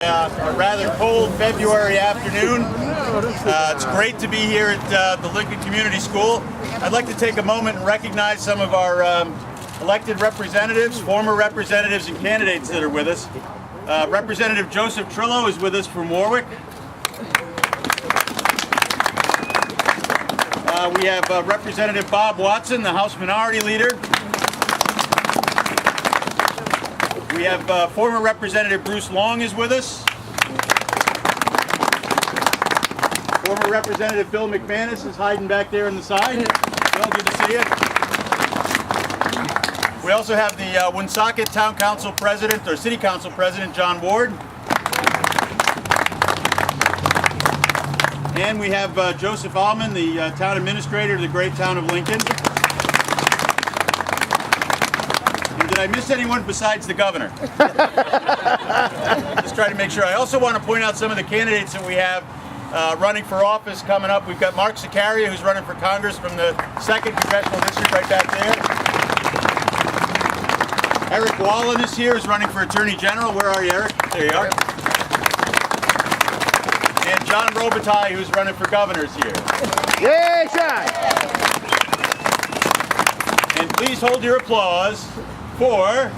A rather cold February afternoon. It's great to be here at the Lincoln Community School. I'd like to take a moment and recognize some of our elected representatives, former representatives, and candidates that are with us. Representative Joseph Trillo is with us from Warwick. We have Representative Bob Watson, the House Minority Leader. We have former Representative Bruce Long is with us. Former Representative Bill McManus is hiding back there on the side. Bill, good to see you. We also have the Woonsocket Town Council President, or City Council President, John Ward. And we have Joseph Allman, the Town Administrator of the great town of Lincoln. Did I miss anyone besides the governor? Just trying to make sure. I also want to point out some of the candidates that we have running for office coming up. We've got Mark Sicaria, who's running for Congress from the 2nd Congressional District right back there. Eric Loughlin is here, who's running for Attorney General. Where are you, Eric? There you are. And John Robitaille, who's running for governor, is here. Yay, John! And please hold your applause for,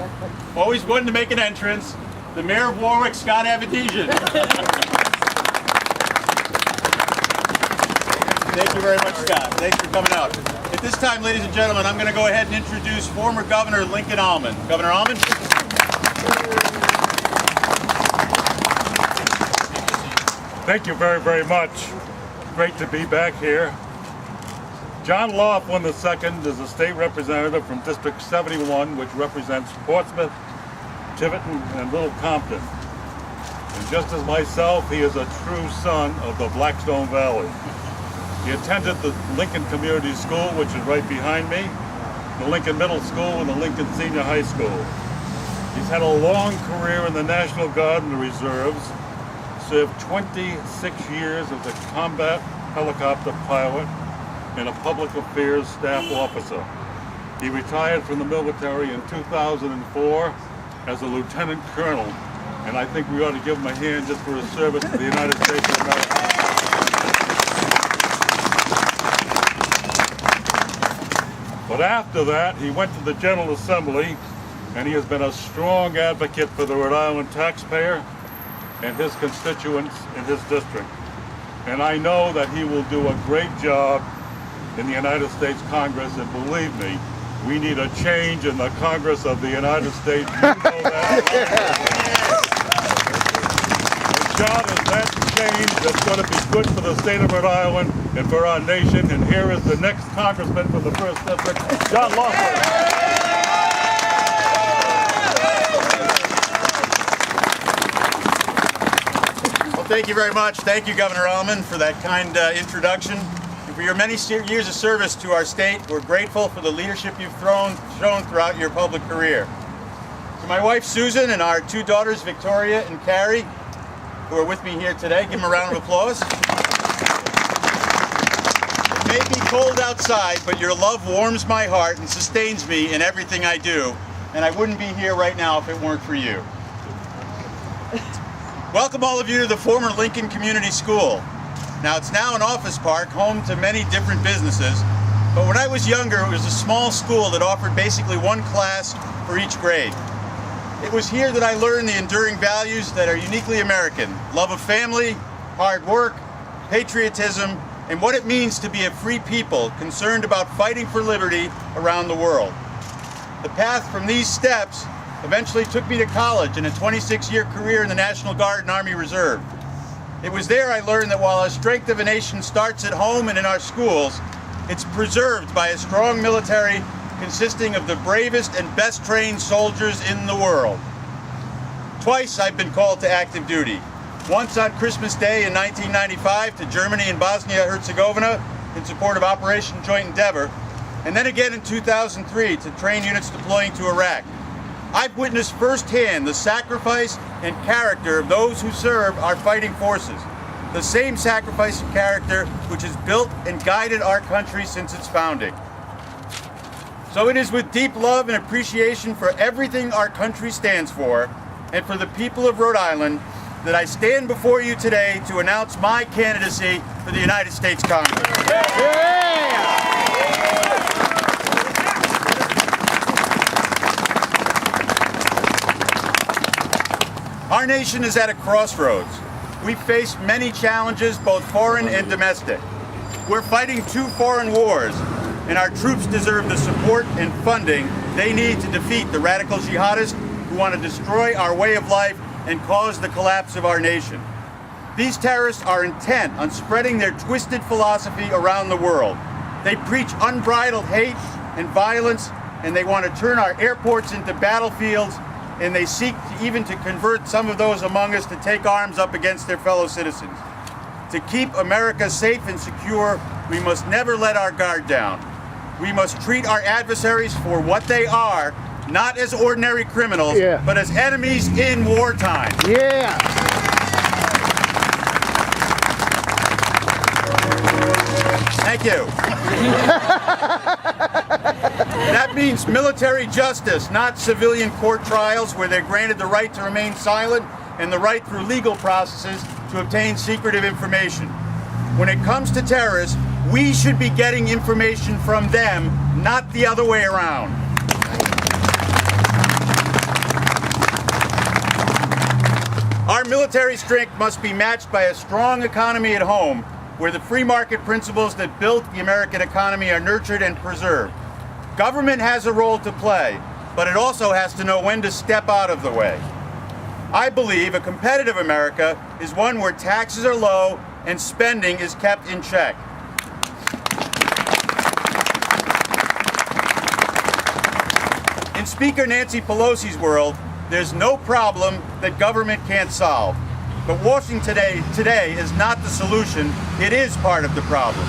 always wanting to make an entrance, the Mayor of Warwick, Scott Avedizian. Thank you very much, Scott. Thanks for coming out. At this time, ladies and gentlemen, I'm going to go ahead and introduce former Governor Lincoln Allman. Governor Allman. Thank you very, very much. Great to be back here. John Loughlin II is a state representative from District 71, which represents Portsmouth, Tiverton, and Little Compton. And just as myself, he is a true son of the Blackstone Valley. He attended the Lincoln Community School, which is right behind me, the Lincoln Middle School, and the Lincoln Senior High School. He's had a long career in the National Guard and the Reserves, served 26 years as a combat helicopter pilot and a public affairs staff officer. He retired from the military in 2004 as a lieutenant colonel, and I think we ought to give him a hand just for his service to the United States of America. But after that, he went to the General Assembly, and he has been a strong advocate for the Rhode Island taxpayer and his constituents in his district. And I know that he will do a great job in the United States Congress, and believe me, we need a change in the Congress of the United States. You know that. And John is that change that's going to be good for the state of Rhode Island and for our nation. And here is the next congressman from the 1st District, John Loughlin. Thank you very much. Thank you, Governor Allman, for that kind introduction. And for your many years of service to our state, we're grateful for the leadership you've shown throughout your public career. To my wife, Susan, and our 2 daughters, Victoria and Carrie, who are with me here today, give them a round of applause. It may be cold outside, but your love warms my heart and sustains me in everything I do, and I wouldn't be here right now if it weren't for you. Welcome all of you to the former Lincoln Community School. Now it's now an office park, home to many different businesses, but when I was younger it was a small school that offered basically 1 class for each grade. It was here that I learned the enduring values that are uniquely American: love of family, hard work, patriotism, and what it means to be a free people concerned about fighting for liberty around the world. The path from these steps eventually took me to college and a 26-year career in the National Guard and Army Reserve. It was there I learned that while our strength of a nation starts at home and in our schools, it's preserved by a strong military consisting of the bravest and best trained soldiers in the world. Twice I've been called to active duty. Once on Christmas Day in 1995 to Germany and Bosnia-Herzegovina in support of Operation Joint Endeavor, and then again in 2003 to train units deploying to Iraq. I've witnessed firsthand the sacrifice and character of those who serve our fighting forces, the same sacrifice and character which has built and guided our country since its founding. So it is with deep love and appreciation for everything our country stands for, and for the people of Rhode Island, that I stand before you today to announce my candidacy for the United States Congress. Our nation is at a crossroads. We face many challenges, both foreign and domestic. We're fighting 2 foreign wars, and our troops deserve the support and funding they need to defeat the radical jihadists who want to destroy our way of life and cause the collapse of our nation. These terrorists are intent on spreading their twisted philosophy around the world. They preach unbridled hate and violence, and they want to turn our airports into battlefields, and they seek even to convert some of those among us to take arms up against their fellow citizens. To keep America safe and secure, we must never let our guard down. We must treat our adversaries for what they are, not as ordinary criminals, but as enemies in wartime. Thank you. That means military justice, not civilian court trials where they're granted the right to remain silent and the right through legal processes to obtain secretive information. When it comes to terrorists, we should be getting information from them, not the other way around. Our military strength must be matched by a strong economy at home, where the free market principles that built the American economy are nurtured and preserved. Government has a role to play, but it also has to know when to step out of the way. I believe a competitive America is one where taxes are low and spending is kept in check. In Speaker Nancy Pelosi's world, there's no problem that government can't solve. But Washington today is not the solution, it is part of the problem.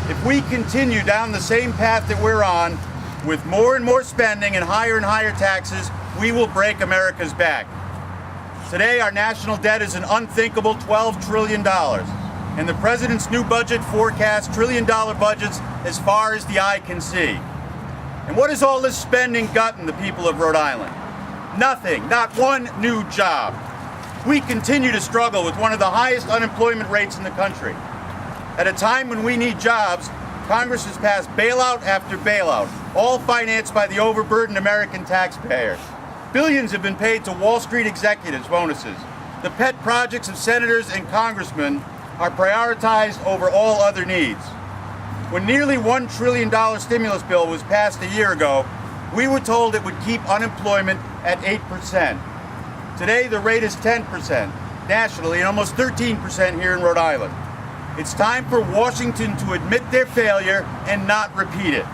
If we continue down the same path that we're on, with more and more spending and higher taxes, we will break America's back. Today, our national debt is an unthinkable $12 trillion, and the President's new budget forecasts trillion-dollar budgets as far as the eye can see. And what has all this spending gotten the people of Rhode Island? Nothing, not one new job. We continue to struggle with one of the highest unemployment rates in the country. At a time when we need jobs, Congress has passed bailout after bailout, all financed by the overburdened American taxpayers. Billions have been paid to Wall Street executives' bonuses. The pet projects of senators and congressmen are prioritized over all other needs. When nearly $1 trillion stimulus bill was passed a year ago, we were told it would keep unemployment at 8%. Today, the rate is 10% nationally and almost 13% here in Rhode Island. It's time for Washington to admit their failure and not repeat it.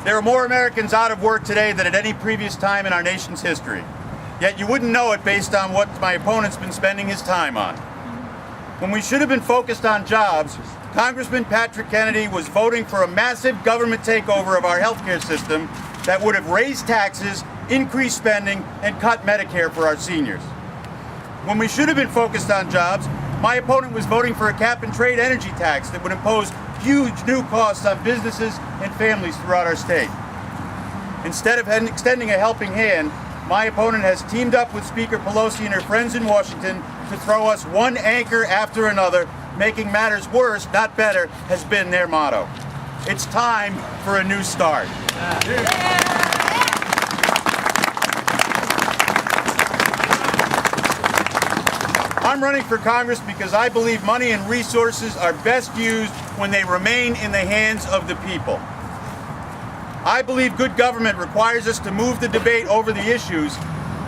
There are more Americans out of work today than at any previous time in our nation's history. Yet you wouldn't know it based on what my opponent's been spending his time on. When we should have been focused on jobs, Congressman Patrick Kennedy was voting for a massive government takeover of our healthcare system that would have raised taxes, increased spending, and cut Medicare for our seniors. When we should have been focused on jobs, my opponent was voting for a cap-and-trade energy tax that would impose huge new costs on businesses and families throughout our state. Instead of extending a helping hand, my opponent has teamed up with Speaker Pelosi and her friends in Washington to throw us one anchor after another. Making matters worse, not better, has been their motto. It's time for a new start. I'm running for Congress because I believe money and resources are best used when they remain in the hands of the people. I believe good government requires us to move the debate over the issues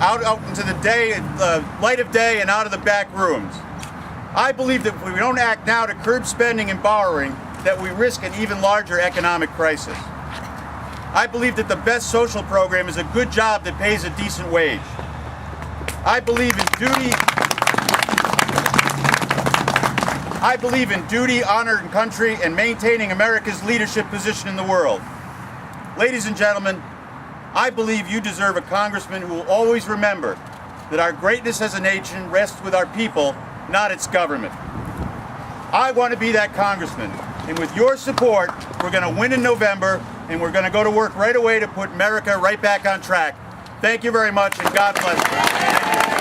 out into the light of day and out of the back rooms. I believe that if we don't act now to curb spending and borrowing, that we risk an even larger economic crisis. I believe that the best social program is a good job that pays a decent wage. I believe in duty, honor, and country, and maintaining America's leadership position in the world. Ladies and gentlemen, I believe you deserve a congressman who will always remember that our greatness as a nation rests with our people, not its government. I want to be that congressman, and with your support, we're going to win in November, and we're going to go to work right away to put America right back on track. Thank you very much, and God bless you. Thank you.